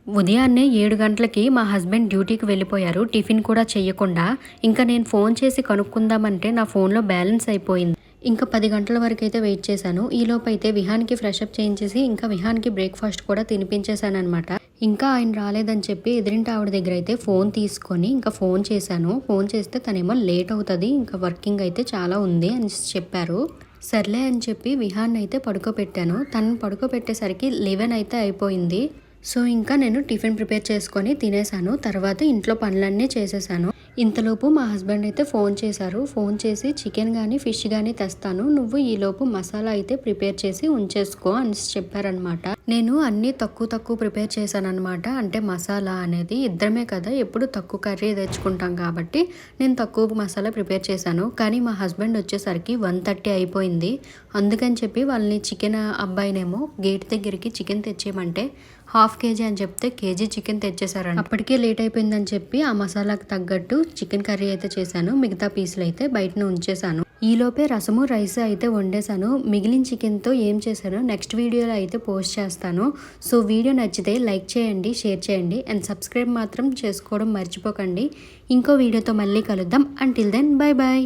ఉదయాన్నే 7 గంటలకి మా హస్బెండ్ డ్యూటీకి వెళ్ళిపోయారు. టిఫిన్ కూడా చెయ్యకుండా. ఇంకా నేను ఫోన్ చేసి కనుక్కుందామంటే నా ఫోన్‌లో బ్యాలెన్స్ అయిపోయింది. ఇంకా 10 గంటల వరకైతే వెయిట్ చేశాను. ఈలోపైతే విహాన్‌కి ఫ్రెషప్ చేయించేసి ఇంకా విహాన్‌కి బ్రేక్‌ఫాస్ట్ కూడా తినిపించేశాననమాట. ఇంకా ఆయన రాలేదని చెప్పి ఎదురింటి ఆవిడ దగ్గరైతే ఫోన్ తీసుకొని ఇంకా ఫోన్ చేశాను. ఫోన్ చేస్తే తనేమో లేట్ అవుతది. ఇంకా వర్కింగ్ అయితే చాలా ఉంది అని చెప్పారు. సర్లే అని చెప్పి విహాన్నయితే పడుకోబెట్టాను. తనని పడుకోబెట్టేసరికి 11 అయితే అయిపోయింది. సో ఇంకా నేను టిఫిన్ ప్రిపేర్ చేసుకొని తినేసాను. తర్వాత ఇంట్లో పనులన్నీ చేసేసాను. ఇంతలోపు మా హస్బెండ్ అయితే ఫోన్ చేశారు. ఫోన్ చేసి చికెన్ గానీ, ఫిష్ గానీ తెస్తాను. నువ్వు ఈలోపు మసాలా అయితే ప్రిపేర్ చేసి ఉంచేసుకో అని చెప్పారనమాట. నేను అన్నీ తక్కువ ప్రిపేర్ చేశాననమాట. అంటే మసాలా అనేది ఇద్దరమే కదా, ఎప్పుడు తక్కువ కర్రీ తెచ్చుకుంటాం కాబట్టి నేను తక్కువ మసాలా ప్రిపేర్ చేశాను. కానీ మా హస్బెండ్ వచ్చేసరికి 1:30 అయిపోయింది. అందుకని చెప్పి వాళ్ళని చికెన్ అబ్బాయినేమో గేట్ దగ్గరికి చికెన్ తెచ్చేయమంటే ½ కేజీ అని చెప్తే కేజీ చికెన్ తెచ్చేసారండి. అప్పటికే లేట్ అయిపోయిందని చెప్పి ఆ మసాలాకు తగ్గట్టు చికెన్ కర్రీ అయితే చేశాను. మిగతా పీసులు అయితే బయటనే ఉంచేసాను. ఈలోపే రసము రైస్ అయితే వండేసాను. మిగిలిన చికెన్తో ఏం చేశానో నెక్స్ట్ వీడియోలో అయితే పోస్ట్ చేస్తాను. సో వీడియో నచ్చితే లైక్ చేయండి, షేర్ చేయండి అండ్ సబ్స్క్రైబ్ మాత్రం చేసుకోవడం మర్చిపోకండి. ఇంకో వీడియోతో మళ్ళీ కలుద్దాం. Until then bye bye.